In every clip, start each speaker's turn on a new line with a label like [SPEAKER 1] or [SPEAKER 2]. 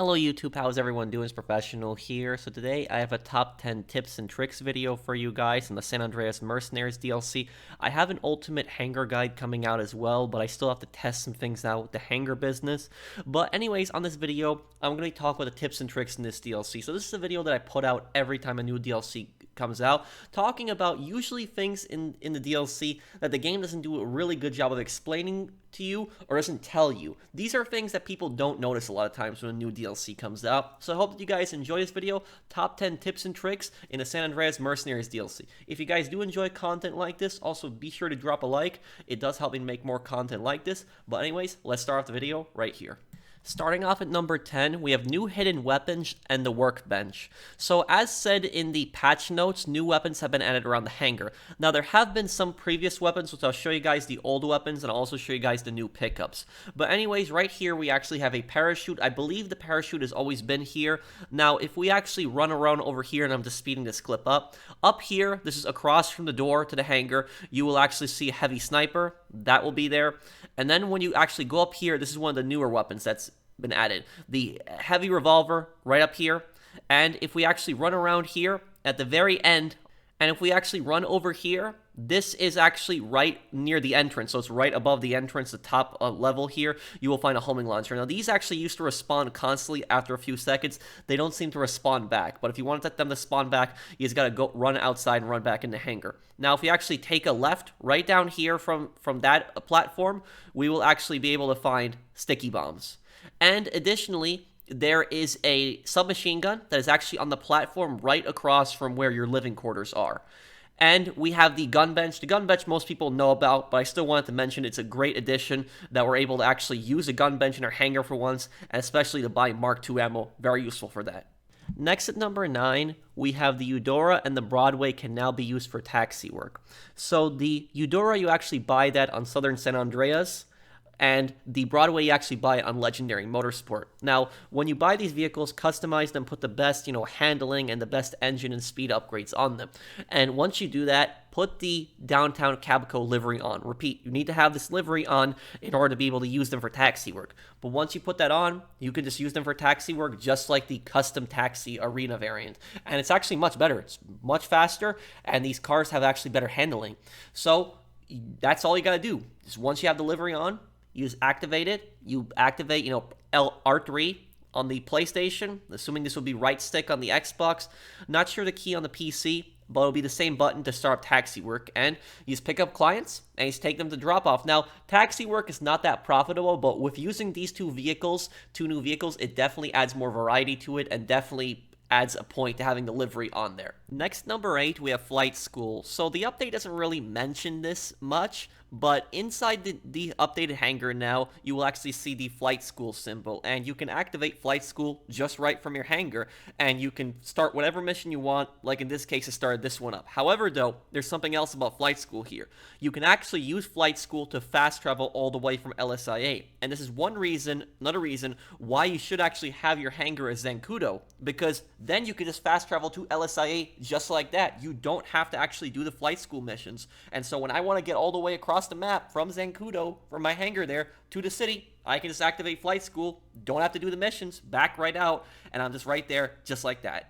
[SPEAKER 1] Hello YouTube, how's everyone doing? It's Professional here. So today I have a top 10 tips and tricks video for you guys in the San Andreas Mercenaries DLC. I have an ultimate hanger guide coming out as well, but I still have to test some things out with the hanger business. But anyways, on this video, I'm going to be talking about the tips and tricks in this DLC. So this is a video that I put out every time a new DLC comes out, talking about usually things in the DLC that the game doesn't do a really good job of explaining to you or doesn't tell you. These are things that people don't notice a lot of times when a new DLC comes out. So I hope that you guys enjoy this video, top 10 tips and tricks in the San Andreas Mercenaries DLC. If you guys do enjoy content like this, also be sure to drop a like. It does help me make more content like this. But anyways, let's start off the video right here. Starting off at number 10, we have new hidden weapons and the workbench. So as said in the patch notes, new weapons have been added around the hangar. Now there have been some previous weapons, which I'll show you guys the old weapons and I'll also show you guys the new pickups. But anyways, right here we actually have a parachute. I believe the parachute has always been here. Now if we actually run around over here, and I'm just speeding this clip up here, this is across from the door to the hangar, you will actually see a heavy sniper. That will be there. And then when you actually go up here, this is one of the newer weapons that's been added. The heavy revolver right up here. And if we actually run around here at the very end, and if we actually run over here, this is actually right near the entrance. So it's right above the entrance, the top level here, you will find a homing launcher. Now these actually used to respawn constantly after a few seconds. They don't seem to respawn back. But if you want them to spawn back, you just gotta go run outside and run back in the hangar. Now if you actually take a left right down here from that platform, we will actually be able to find sticky bombs. And additionally, there is a submachine gun that is actually on the platform right across from where your living quarters are. And we have the gun bench. The gun bench most people know about, but I still wanted to mention it's a great addition that we're able to actually use a gun bench in our hangar for once, and especially to buy Mark II ammo. Very useful for that. Next at number 9, we have the Eudora, and the Broadway can now be used for taxi work. So the Eudora, you actually buy that on Southern San Andreas, and the Broadway you actually buy it on Legendary Motorsport. Now, when you buy these vehicles, customize them, put the best, handling and the best engine and speed upgrades on them. And once you do that, put the Downtown Cabco livery on. Repeat, you need to have this livery on in order to be able to use them for taxi work. But once you put that on, you can just use them for taxi work just like the custom taxi arena variant. And it's actually much better. It's much faster, and these cars have actually better handling. So that's all you gotta do. Just once you have the livery on, you just activate it. You activate, R3 on the PlayStation, assuming this will be right stick on the Xbox. Not sure the key on the PC, but it'll be the same button to start taxi work. And you just pick up clients and you just take them to drop off. Now, taxi work is not that profitable, but with using these two new vehicles, it definitely adds more variety to it and definitely adds a point to having the livery on there. Next, number 8, we have Flight School. So the update doesn't really mention this much, but inside the updated hangar now, you will actually see the Flight School symbol, and you can activate Flight School just right from your hangar, and you can start whatever mission you want, like in this case, I started this one up. However, though, there's something else about Flight School here. You can actually use Flight School to fast travel all the way from LSIA, and this is another reason why you should actually have your hangar as Zancudo, because then you can just fast travel to LSIA just like that. You don't have to actually do the Flight School missions. And so when I want to get all the way across the map from Zancudo, from my hangar there, to the city, I can just activate Flight School, don't have to do the missions, back right out, and I'm just right there, just like that.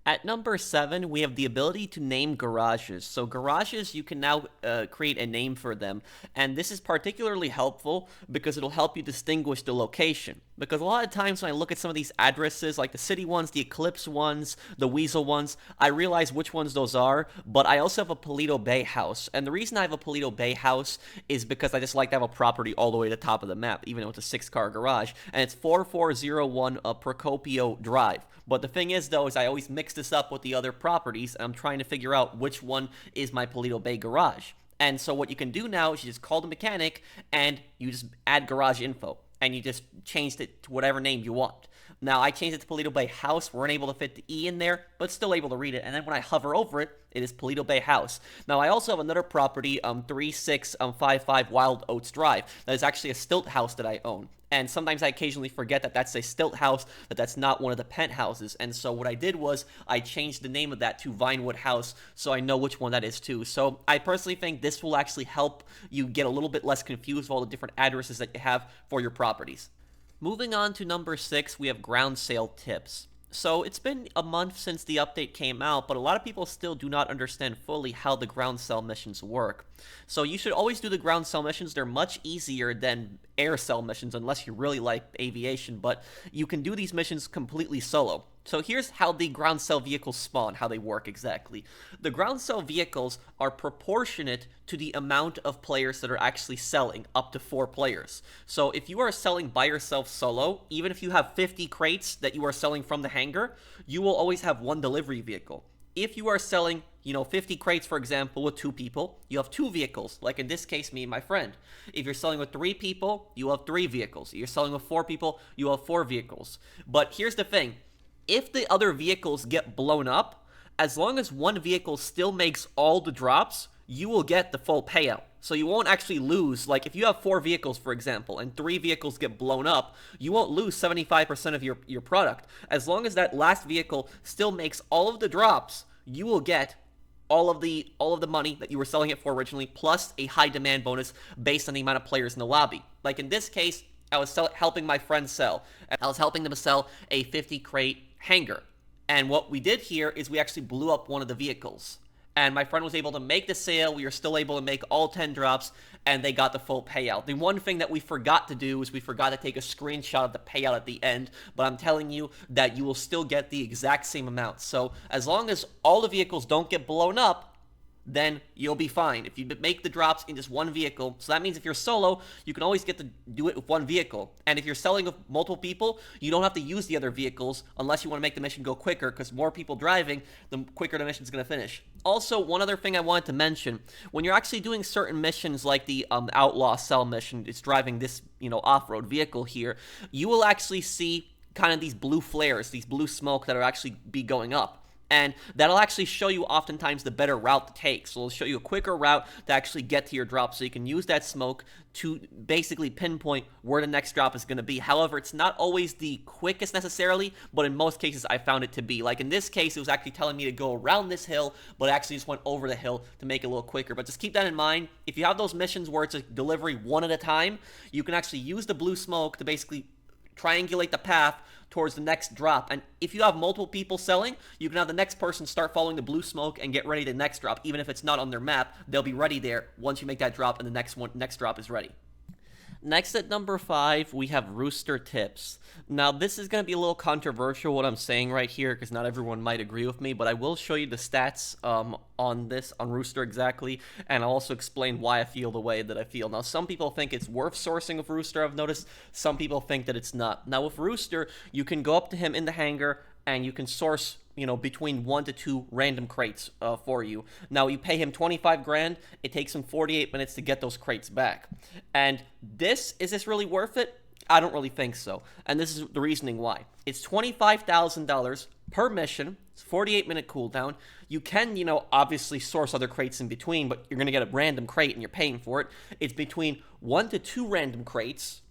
[SPEAKER 1] At number 7, we have the ability to name garages. So garages, you can now create a name for them. And this is particularly helpful because it'll help you distinguish the location. Because a lot of times when I look at some of these addresses, like the city ones, the Eclipse ones, the Weasel ones, I realize which ones those are. But I also have a Paleto Bay house. And the reason I have a Paleto Bay house is because I just like to have a property all the way to the top of the map, even though it's a 6-car garage. And it's 4401 Procopio Drive. But the thing is, though, is I always mix this up with the other properties, and I'm trying to figure out which one is my Paleto Bay garage. And so what you can do now is you just call the mechanic, and you just add garage info, and you just changed it to whatever name you want. Now, I changed it to Paleto Bay House. We're unable to fit the E in there, but still able to read it. And then when I hover over it, it is Paleto Bay House. Now, I also have another property, 3655 Wild Oats Drive. That is actually a stilt house that I own. And sometimes I occasionally forget that that's a stilt house, that that's not one of the penthouses. And so what I did was I changed the name of that to Vinewood House so I know which one that is too. So I personally think this will actually help you get a little bit less confused with all the different addresses that you have for your properties. Moving on to number 6, we have ground sale tips. So it's been a month since the update came out, but a lot of people still do not understand fully how the ground cell missions work. So you should always do the ground cell missions. They're much easier than air cell missions unless you really like aviation, but you can do these missions completely solo. So here's how the ground cell vehicles spawn, how they work exactly. The ground cell vehicles are proportionate to the amount of players that are actually selling, up to 4 players. So if you are selling by yourself solo, even if you have 50 crates that you are selling from the hangar, you will always have 1 delivery vehicle. If you are selling, 50 crates, for example, with 2 people, you have 2 vehicles, like in this case, me and my friend. If you're selling with 3 people, you have 3 vehicles. If you're selling with 4 people, you have 4 vehicles. But here's the thing. If the other vehicles get blown up, as long as one vehicle still makes all the drops, you will get the full payout. So you won't actually lose. Like if you have 4 vehicles, for example, and 3 vehicles get blown up, you won't lose 75% of your product. As long as that last vehicle still makes all of the drops, you will get all of the money that you were selling it for originally, plus a high demand bonus based on the amount of players in the lobby. Like in this case, I was helping my friend sell. I was helping them sell a 50 crate hangar. And what we did here is we actually blew up one of the vehicles. And my friend was able to make the sale. We were still able to make all 10 drops, and they got the full payout. The one thing that we forgot to do is we forgot to take a screenshot of the payout at the end, but I'm telling you that you will still get the exact same amount. So as long as all the vehicles don't get blown up, then you'll be fine. If you make the drops in just 1 vehicle, so that means if you're solo, you can always get to do it with 1 vehicle. And if you're selling with multiple people, you don't have to use the other vehicles unless you want to make the mission go quicker, because more people driving, the quicker the mission's going to finish. Also, one other thing I wanted to mention, when you're actually doing certain missions like the Outlaw Cell mission, it's driving this, off-road vehicle here, you will actually see kind of these blue flares, these blue smoke that will actually be going up. And that'll actually show you oftentimes the better route to take. So it'll show you a quicker route to actually get to your drop. So you can use that smoke to basically pinpoint where the next drop is going to be. However, it's not always the quickest necessarily, but in most cases I found it to be. Like in this case, it was actually telling me to go around this hill, but I actually just went over the hill to make it a little quicker. But just keep that in mind. If you have those missions where it's a delivery one at a time, you can actually use the blue smoke to basically triangulate the path towards the next drop. And if you have multiple people selling, you can have the next person start following the blue smoke and get ready to the next drop. Even if it's not on their map, they'll be ready there once you make that drop and the next drop is ready. Next at number 5, we have Rooster tips. Now, this is going to be a little controversial what I'm saying right here because not everyone might agree with me, but I will show you the stats on Rooster exactly, and I'll also explain why I feel the way that I feel. Now, some people think it's worth sourcing with Rooster, I've noticed. Some people think that it's not. Now, with Rooster, you can go up to him in the hangar, and you can source between 1 to 2 random crates for you. Now, you pay him 25 grand. It takes him 48 minutes to get those crates back. And is this really worth it? I don't really think so. And this is the reasoning why. It's $25,000 per mission. It's 48-minute cooldown. You can, obviously source other crates in between, but you're going to get a random crate and you're paying for it. It's between 1 to 2 random crates,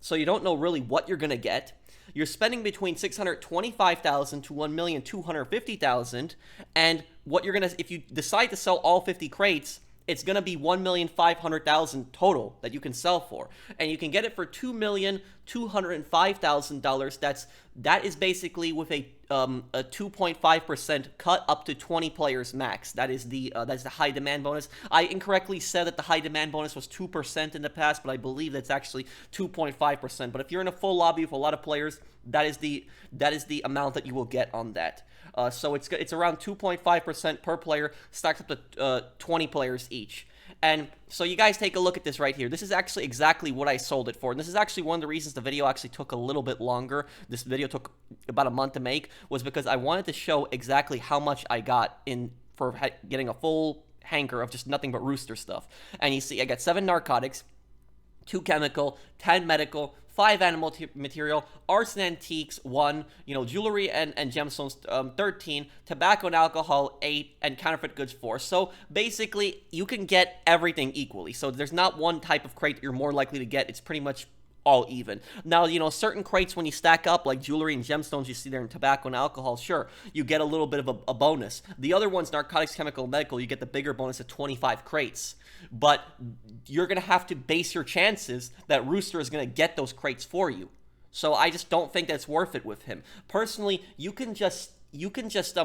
[SPEAKER 1] so you don't know really what you're going to get. You're spending between $625,000 to $1,250,000, and what you're gonna, if you decide to sell all 50 crates, it's gonna be $1,500,000 total that you can sell for, and you can get it for $2,205,000. That is basically with a 2.5% cut up to 20 players max. That's the high demand bonus. I incorrectly said that the high demand bonus was 2% in the past, but I believe that's actually 2.5%. But if you're in a full lobby with a lot of players, that is the amount that you will get on that. So it's around 2.5% per player, stacked up to 20 players each. And so you guys take a look at this right here. This is actually exactly what I sold it for. And this is actually one of the reasons the video actually took a little bit longer. This video took about a month to make, was because I wanted to show exactly how much I got for getting a full hangar of just nothing but Rooster stuff. And you see I got 7 narcotics, 2 chemical, 10 medical, 5 animal material, arts and antiques, 1, jewelry and gemstones, 13, tobacco and alcohol, 8, and counterfeit goods, 4. So basically, you can get everything equally. So there's not one type of crate that you're more likely to get. It's pretty much all even. Now, certain crates, when you stack up, like jewelry and gemstones, you see there in tobacco and alcohol, sure, you get a little bit of a bonus. The other ones, narcotics, chemical, and medical, you get the bigger bonus of 25 crates. But you're going to have to base your chances that Rooster is going to get those crates for you. So I just don't think that's worth it with him. Personally, you can just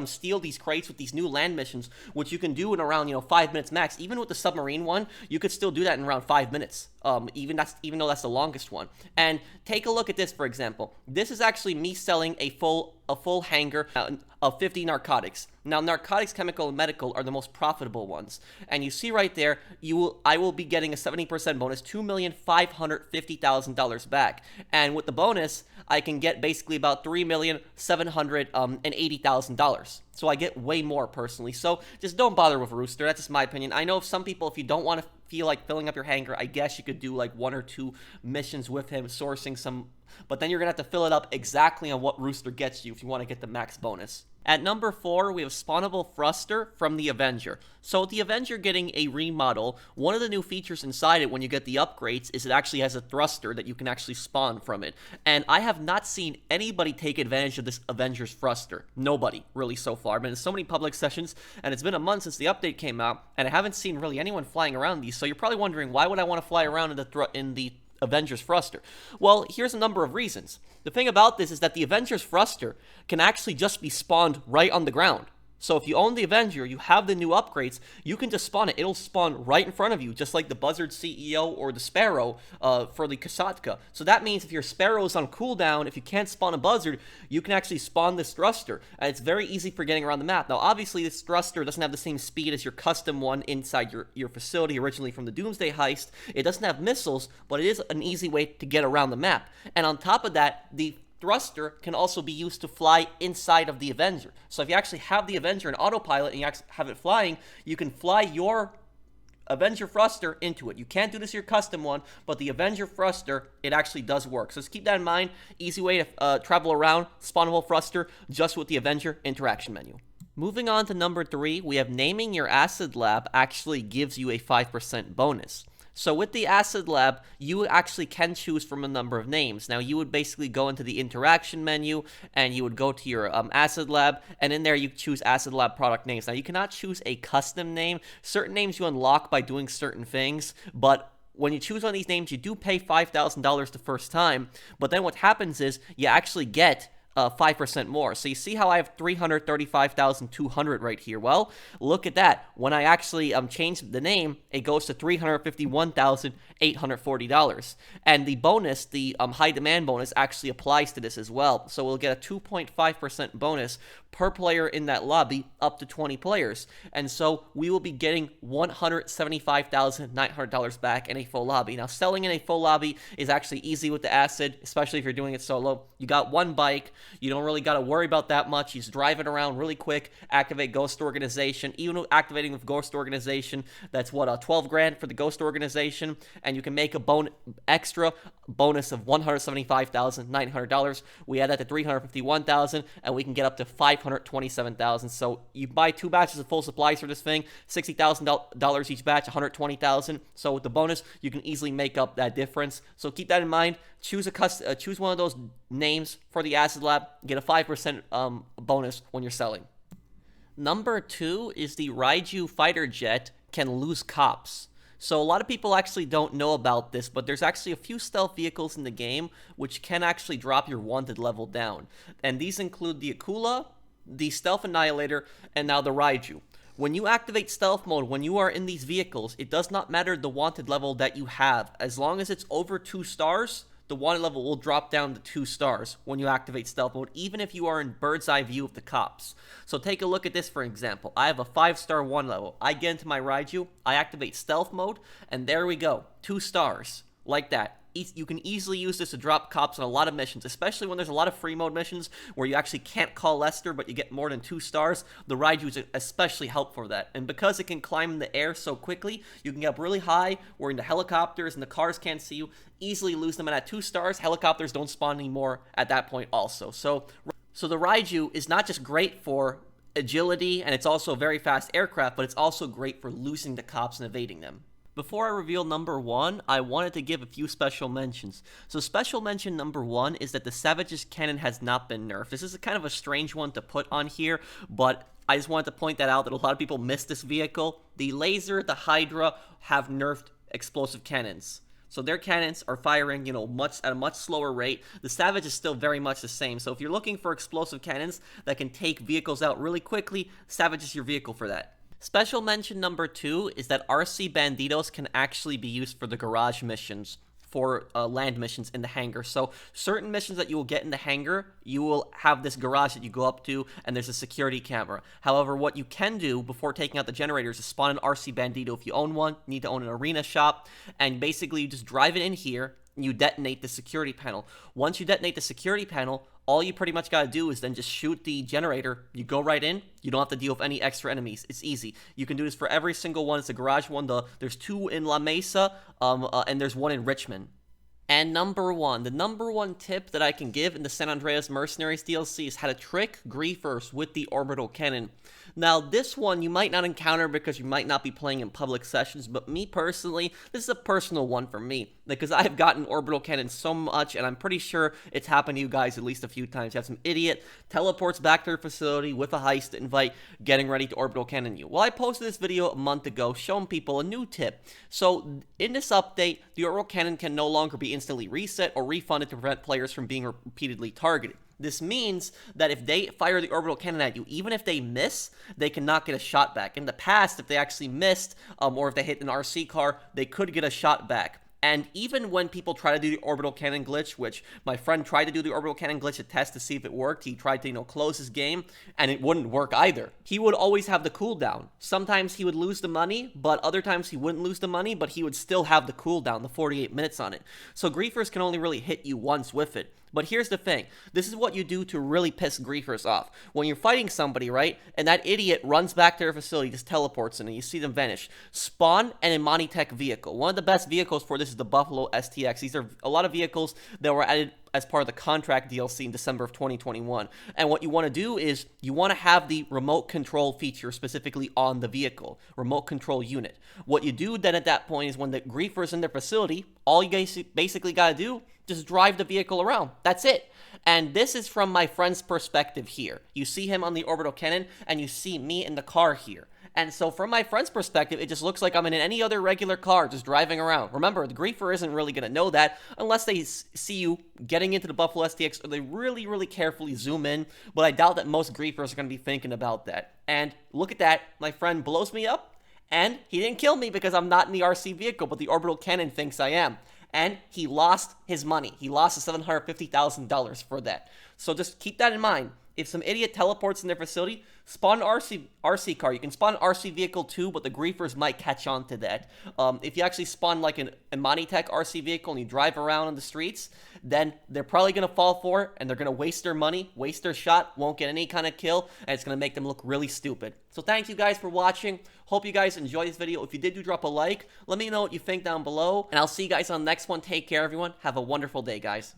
[SPEAKER 1] steal these crates with these new land missions, which you can do in around 5 minutes max. Even with the submarine one, you could still do that in around 5 minutes. Even though that's the longest one. And take a look at this, for example. This is actually me selling a full hanger of 50 narcotics. Now, narcotics, chemical, and medical are the most profitable ones. And you see right there, I will be getting a 70% bonus, $2,550,000 back. And with the bonus, I can get basically about $3,780,000. So I get way more personally. So just don't bother with Rooster. That's just my opinion. I know some people, if you don't want to feel like filling up your hanger, I guess you could do like 1 or 2 missions with him, sourcing some, but then you're going to have to fill it up exactly on what Rooster gets you if you want to get the max bonus. At number 4, we have Spawnable Thruster from the Avenger. So with the Avenger getting a remodel, one of the new features inside it when you get the upgrades is it actually has a thruster that you can actually spawn from it. And I have not seen anybody take advantage of this Avenger's thruster. Nobody, really, so far. I've been in so many public sessions, and it's been a month since the update came out, and I haven't seen really anyone flying around these. So you're probably wondering, why would I want to fly around in the Avengers Thruster? Well, here's a number of reasons. The thing about this is that the Avengers Thruster can actually just be spawned right on the ground. So if you own the Avenger, you have the new upgrades, you can just spawn it. It'll spawn right in front of you, just like the Buzzard CEO or the Sparrow for the Kasatka. So that means if your Sparrow is on cooldown, if you can't spawn a Buzzard, you can actually spawn this thruster. And it's very easy for getting around the map. Now, obviously, this thruster doesn't have the same speed as your custom one inside your facility originally from the Doomsday Heist. It doesn't have missiles, but it is an easy way to get around the map. And on top of that, the thruster can also be used to fly inside of the Avenger. So if you actually have the Avenger in autopilot and you actually have it flying, you can fly your Avenger Thruster into it. You can't do this to your custom one, but the Avenger Thruster, it actually does work. So just keep that in mind. Easy way to travel around, spawnable Thruster, just with the Avenger interaction menu. Moving on to number 3, we have naming your Acid Lab actually gives you a 5% bonus. So with the Acid Lab, you actually can choose from a number of names. Now, you would basically go into the interaction menu, and you would go to your Acid Lab, and in there you choose Acid Lab product names. Now, you cannot choose a custom name. Certain names you unlock by doing certain things, but when you choose one of these names, you do pay $5,000 the first time, but then what happens is you actually get 5% more. So you see how I have 335,200 right here? Well, look at that. When I actually change the name, it goes to $351,840. And the bonus, the high demand bonus, actually applies to this as well. So we'll get a 2.5% bonus per player in that lobby, up to 20 players. And so we will be getting $175,900 back in a full lobby. Now, selling in a full lobby is actually easy with the Acid, especially if you're doing it solo. You got one bike. You don't really got to worry about that much. You just drive it around really quick, activate Ghost Organization. Even with activating with Ghost Organization, that's what, 12 grand for the Ghost Organization, and you can make a extra bonus of $175,900. We add that to $351,000, and we can get up to $527,000. So you buy 2 batches of full supplies for this thing, $60,000 each batch, $120,000. So with the bonus, you can easily make up that difference. So keep that in mind. Choose one of those names for the Acid Lab. Get a 5% bonus when you're selling. Number 2 is the Raiju fighter jet can lose cops. So a lot of people actually don't know about this, but there's actually a few stealth vehicles in the game which can actually drop your wanted level down. And these include the Akula, the Stealth Annihilator, and now the Raiju. When you activate stealth mode, when you are in these vehicles, it does not matter the wanted level that you have. As long as it's over 2 stars, the wanted level will drop down to 2 stars when you activate stealth mode, even if you are in bird's eye view of the cops. So take a look at this, for example. I have a 5-star 1 level. I get into my Raiju, I activate stealth mode, and there we go. 2 stars. Like that. You can easily use this to drop cops on a lot of missions, especially when there's a lot of free mode missions where you actually can't call Lester, but you get more than 2 stars. The Raiju is especially helpful for that. And because it can climb in the air so quickly, you can get up really high where the helicopters and the cars can't see you. Easily lose them, and at 2 stars, helicopters don't spawn anymore at that point also. So the Raiju is not just great for agility, and it's also a very fast aircraft, but it's also great for losing the cops and evading them. Before I reveal number 1, I wanted to give a few special mentions. So special mention number 1 is that the Savage's cannon has not been nerfed. This is kind of a strange one to put on here, but I just wanted to point that out that a lot of people miss this vehicle. The Laser, the Hydra have nerfed explosive cannons. So their cannons are firing, at a much slower rate. The Savage is still very much the same. So if you're looking for explosive cannons that can take vehicles out really quickly, Savage is your vehicle for that. Special mention number 2 is that RC Banditos can actually be used for the garage missions, for land missions in the hangar. So certain missions that you will get in the hangar, you will have this garage that you go up to, and there's a security camera. However, what you can do before taking out the generators is spawn an RC Bandito. If you own one, you need to own an arena shop, and basically you just drive it in here, and you detonate the security panel. Once you detonate the security panel, all you pretty much gotta do is then just shoot the generator. You go right in. You don't have to deal with any extra enemies. It's easy. You can do this for every single one. It's a garage one. There's 2 in La Mesa, and there's 1 in Richmond. And the number one tip that I can give in the San Andreas Mercenaries DLC is how to trick griefers with the Orbital Cannon. Now, this one you might not encounter because you might not be playing in public sessions, but me personally, this is a personal one for me, because I've gotten Orbital Cannon so much, and I'm pretty sure it's happened to you guys at least a few times. You have some idiot teleports back to their facility with a heist invite, getting ready to Orbital Cannon you. Well, I posted this video a month ago showing people a new tip. So, in this update, the Orbital Cannon can no longer be instantly reset or refunded to prevent players from being repeatedly targeted. This means that if they fire the orbital cannon at you, even if they miss, they cannot get a shot back. In the past, if they actually missed, or if they hit an RC car, they could get a shot back. And even when people try to do the orbital cannon glitch, which my friend tried to do the orbital cannon glitch to test to see if it worked, he tried to, close his game, and it wouldn't work either. He would always have the cooldown. Sometimes he would lose the money, but other times he wouldn't lose the money, but he would still have the cooldown, the 48 minutes on it. So griefers can only really hit you once with it. But here's the thing. This is what you do to really piss griefers off. When you're fighting somebody, right, and that idiot runs back to their facility, just teleports in, and you see them vanish, spawn an Imani Tech vehicle. One of the best vehicles for this is the Buffalo STX. These are a lot of vehicles that were added as part of the contract DLC in December of 2021. And what you want to do is you want to have the remote control feature specifically on the vehicle, remote control unit. What you do then at that point is when the griefer's in their facility, all you guys basically got to do, just drive the vehicle around. That's it. And this is from my friend's perspective here. You see him on the orbital cannon, and you see me in the car here. And so from my friend's perspective, it just looks like I'm in any other regular car just driving around. Remember, the griefer isn't really going to know that unless they see you getting into the Buffalo STX or they really, really carefully zoom in. But I doubt that most griefers are going to be thinking about that. And look at that. My friend blows me up, and he didn't kill me because I'm not in the RC vehicle, but the orbital cannon thinks I am. And he lost his money. He lost the $750,000 for that. So just keep that in mind. If some idiot teleports in their facility, spawn an RC car. You can spawn an RC vehicle too, but the griefers might catch on to that. If you actually spawn like an Imani Tech RC vehicle and you drive around on the streets, then they're probably going to fall for it, and they're going to waste their money, waste their shot, won't get any kind of kill, and it's going to make them look really stupid. So thank you guys for watching. Hope you guys enjoyed this video. If you did, do drop a like. Let me know what you think down below, and I'll see you guys on the next one. Take care, everyone. Have a wonderful day, guys.